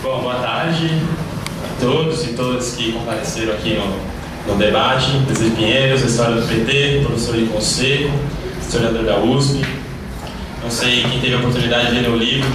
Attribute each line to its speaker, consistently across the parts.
Speaker 1: Bom, boa tarde a todos e todas que compareceram aqui no debate. Desejo Pinheiros, a história do PT, professor Lincoln Seco, historiador da USP. Não sei quem teve a oportunidade de ler o livro,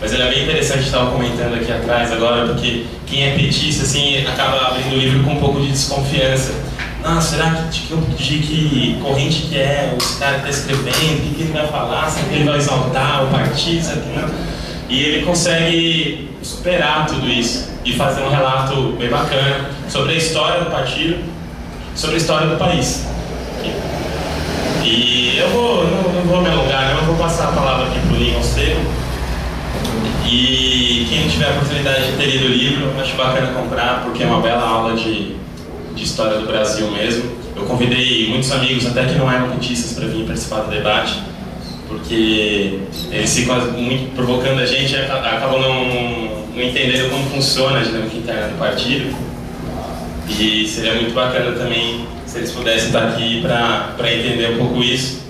Speaker 1: mas ele é bem interessante, estava comentando aqui atrás agora, porque quem é petista assim, acaba abrindo o livro com um pouco de desconfiança. Nossa, será que corrente que é os caras que estão escrevendo, o que ele vai falar, será que ele vai exaltar o partido, sabe? E ele consegue superar tudo isso e fazer um relato bem bacana sobre a história do partido, sobre a história do país. E eu não vou me alongar, eu vou passar a palavra aqui para o Lincoln Seco. E quem tiver a oportunidade de ter lido o livro, eu acho bacana comprar, porque é uma bela aula de história do Brasil mesmo. Eu convidei muitos amigos, até que não eram petistas, para vir participar do debate, porque eles ficam muito provocando a gente, acabam não entendendo como funciona a dinâmica interna do partido. E seria muito bacana também se eles pudessem estar aqui para entender um pouco isso.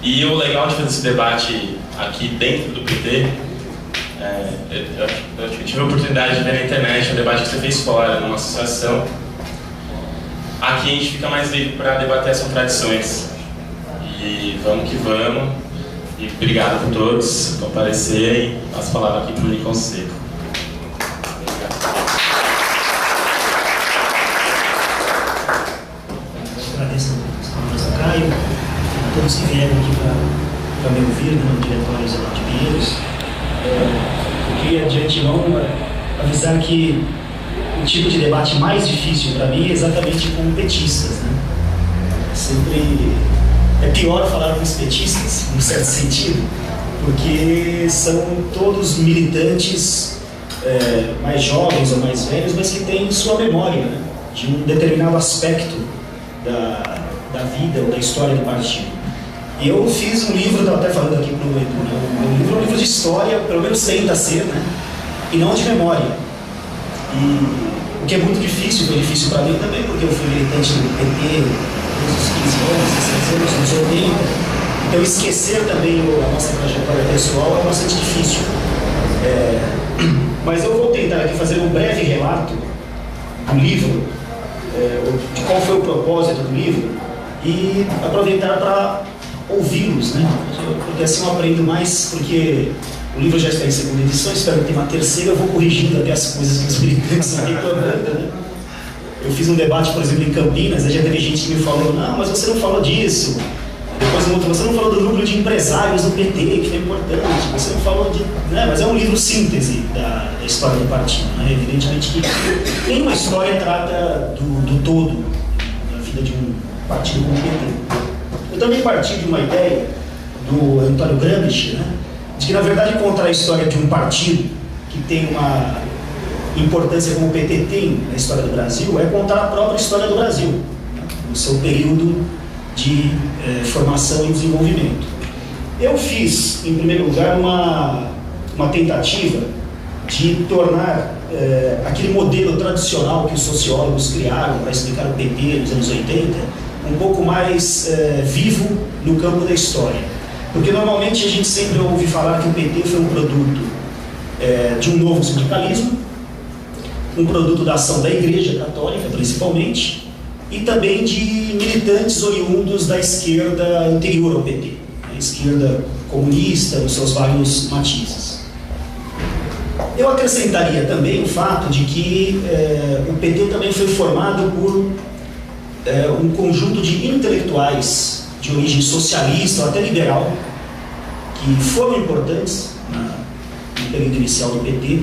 Speaker 1: E o legal de fazer esse debate aqui dentro do PT, eu tive a oportunidade de ver na internet um debate que você fez fora, numa associação. Aqui a gente fica mais livre para debater as contradições. E vamos que vamos. E obrigado por todos por comparecerem. Passo a palavra aqui para o Lincoln Seco.
Speaker 2: Agradeço as palavras do Caio, a todos que vieram aqui para me ouvir no diretório Zé de Pinheiros. Eu queria de antemão avisar que o tipo de debate mais difícil para mim é exatamente com petistas, né? Sempre é pior falar com os petistas, num certo sentido, porque são todos militantes mais jovens ou mais velhos, mas que têm sua memória, né, de um determinado aspecto da vida ou da história do partido. E eu fiz um livro, estava até falando aqui para o Edu, né? O livro é um livro de história, pelo menos tenta ser, né? E não de memória. E o que é muito difícil, foi difícil para mim também, porque eu fui militante do PT desde os 15 anos, 16 anos, nos 80. Então esquecer também a nossa trajetória pessoal é bastante difícil. Mas eu vou tentar aqui fazer um breve relato do livro, de qual foi o propósito do livro, e aproveitar para ouvi-los, né? Porque assim eu aprendo mais, porque o livro já está em segunda edição, espero que tenha uma terceira, eu vou corrigindo até as coisas que os militantes estão reclamando, né? Eu fiz um debate, por exemplo, em Campinas, aí já teve gente que me falou, não, mas você não falou disso. Depois um outro, você não falou do núcleo de empresários do PT, que foi importante, você não falou de... Né? Mas é um livro síntese da história do partido, né? Evidentemente que nenhuma história trata do todo da vida de um partido como o PT. Eu também parti de uma ideia do Antônio Gramsci, né? De que, na verdade, contar a história de um partido que tem uma importância como o PT tem na história do Brasil é contar a própria história do Brasil, né? No seu período de formação e desenvolvimento. Eu fiz, em primeiro lugar, uma tentativa de tornar aquele modelo tradicional que os sociólogos criaram para explicar o PT nos anos 80 um pouco mais vivo no campo da história. Porque normalmente a gente sempre ouve falar que o PT foi um produto de um novo sindicalismo, um produto da ação da Igreja Católica, principalmente, e também de militantes oriundos da esquerda anterior ao PT, a esquerda comunista, nos seus vários matizes. Eu acrescentaria também o fato de que o PT também foi formado por um conjunto de intelectuais de origem socialista ou até liberal, que foram importantes no período inicial do PT.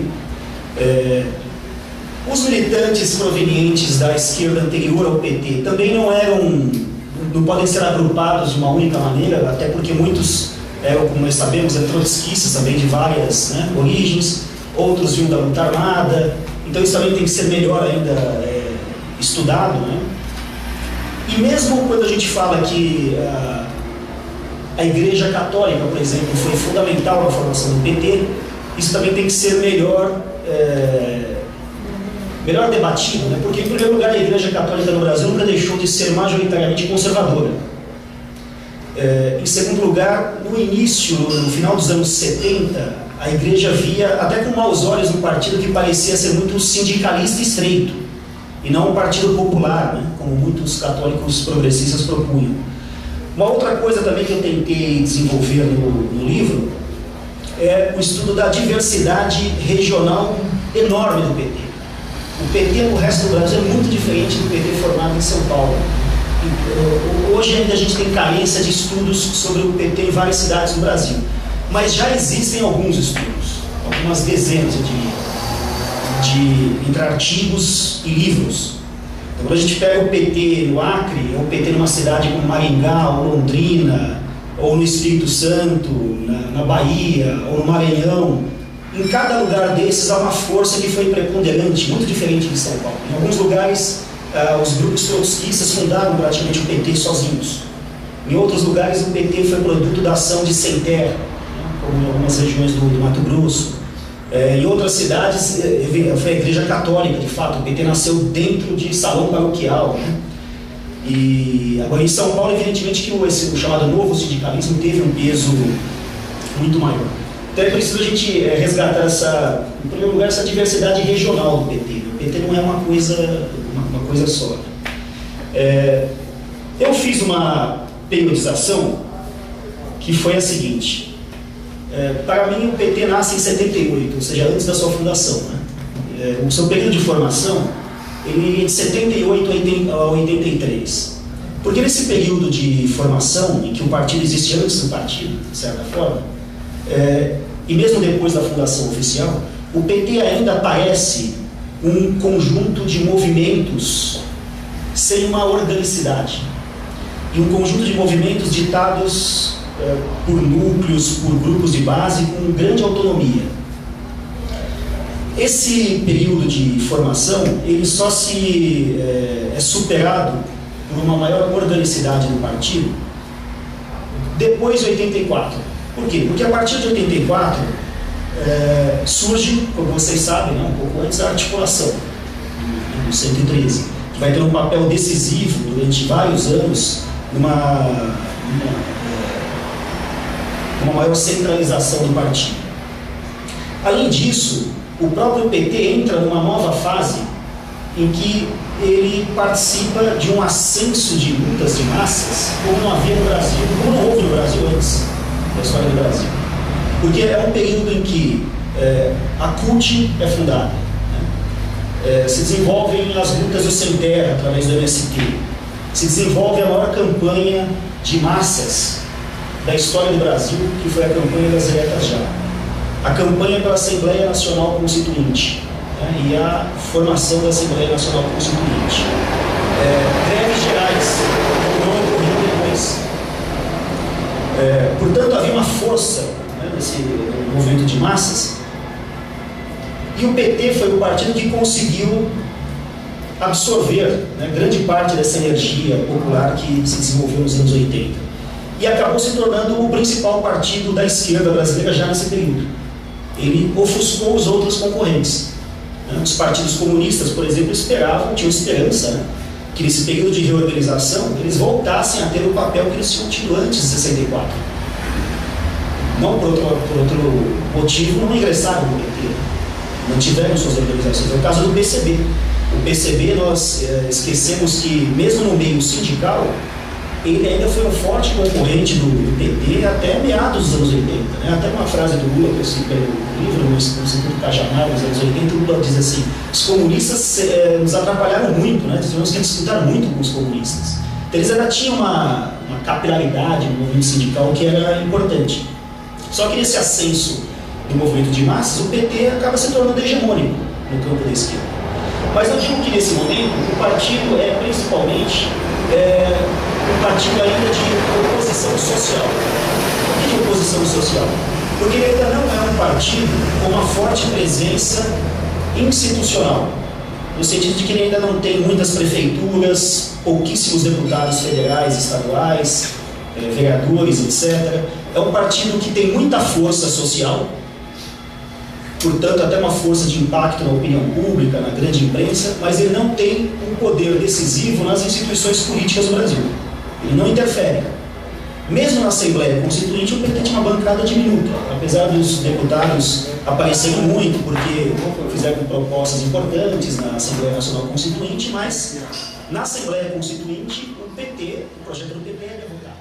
Speaker 2: Os militantes provenientes da esquerda anterior ao PT também não podem ser agrupados de uma única maneira, até porque muitos eram, como nós sabemos, trotskistas também de várias origens, outros vinham da luta armada, então isso também tem que ser melhor ainda estudado, né? E mesmo quando a gente fala que a Igreja Católica, por exemplo, foi fundamental na formação do PT, isso também tem que ser melhor debatido, né? Porque, em primeiro lugar, a Igreja Católica no Brasil nunca deixou de ser majoritariamente conservadora. Em segundo lugar, no final dos anos 70, a igreja via até com maus olhos um partido que parecia ser muito sindicalista e estreito, e não um partido popular, né, como muitos católicos progressistas propunham. Uma outra coisa também que eu tentei desenvolver no livro é o estudo da diversidade regional enorme do PT. O PT no resto do Brasil é muito diferente do PT formado em São Paulo. Hoje ainda a gente tem carência de estudos sobre o PT em várias cidades do Brasil, mas já existem alguns estudos, algumas dezenas, eu diria, entre artigos e livros. Então, quando a gente pega o PT no Acre, ou o PT numa cidade como Maringá, ou Londrina, ou no Espírito Santo, na Bahia, ou no Maranhão, em cada lugar desses há uma força que foi preponderante, muito diferente de São Paulo. Em alguns lugares, os grupos trotskistas fundaram praticamente o PT sozinhos. Em outros lugares, o PT foi produto da ação de sem terra, como em algumas regiões do Mato Grosso. Em outras cidades, foi a Igreja Católica, de fato. O PT nasceu dentro de salão paroquial, né? E agora, em São Paulo, evidentemente que o chamado novo sindicalismo teve um peso muito maior. Então é preciso a gente resgatar em primeiro lugar, essa diversidade regional do PT. O PT não é uma coisa só. Eu fiz uma periodização que foi a seguinte. Para mim, o PT nasce em 78, ou seja, antes da sua fundação, né? O seu período de formação, ele é de 78 a 83. Porque nesse período de formação, em que o partido existe antes do partido, de certa forma, e mesmo depois da fundação oficial, o PT ainda parece um conjunto de movimentos sem uma organicidade. E um conjunto de movimentos ditados por núcleos, por grupos de base, com grande autonomia. Esse período de formação, ele só é superado por uma maior organicidade do partido depois de 84. Por quê? Porque a partir de 84 surge, como vocês sabem, né, um pouco antes, a articulação do 113, que vai ter um papel decisivo durante vários anos numa maior centralização do partido. Além disso, o próprio PT entra numa nova fase em que ele participa de um ascenso de lutas de massas como não havia no Brasil, como não houve no Brasil antes da história do Brasil. Porque é um período em que a CUT é fundada, né? Se desenvolvem as lutas do Sem Terra através do MST, se desenvolve a maior campanha de massas da história do Brasil, que foi a campanha das diretas já. A campanha pela Assembleia Nacional Constituinte, né, e a formação da Assembleia Nacional Constituinte. Greves gerais, que não ocorreram depois. Portanto, havia uma força, né, nesse movimento de massas, e o PT foi o partido que conseguiu absorver, né, grande parte dessa energia popular que se desenvolveu nos anos 80. E acabou se tornando o principal partido da esquerda brasileira já nesse período. Ele ofuscou os outros concorrentes. Os partidos comunistas, por exemplo, tinham esperança, né, que nesse período de reorganização eles voltassem a ter o papel que eles tinham tido antes de 64. Não por outro motivo, não ingressaram no PT, não tiveram suas organizações. É o caso do PCB. O PCB, nós esquecemos que, mesmo no meio sindical, ele ainda foi um forte concorrente do PT até meados dos anos 80. Né? Até uma frase do Lula, que eu citei no livro, no Instituto Cajamar, nos anos 80, o Lula diz assim: os comunistas nos atrapalharam muito, né? Tivemos que disputar muito com os comunistas. Então, eles ainda tinham uma capilaridade no movimento sindical que era importante. Só que nesse ascenso do movimento de massas, o PT acaba se tornando hegemônico no campo da esquerda. Mas eu digo que nesse momento o partido é principalmente um partido ainda de oposição social. Por que de oposição social? Porque ele ainda não é um partido com uma forte presença institucional, no sentido de que ele ainda não tem muitas prefeituras, pouquíssimos deputados federais, estaduais, vereadores, etc. É um partido que tem muita força social, portanto até uma força de impacto na opinião pública, na grande imprensa, mas ele não tem um poder decisivo nas instituições políticas do Brasil. Ele não interfere. Mesmo na Assembleia Constituinte, o PT tinha uma bancada diminuta, apesar dos deputados aparecerem muito, porque fizeram propostas importantes na Assembleia Nacional Constituinte, mas na Assembleia Constituinte, o PT, o projeto do PT é derrotado.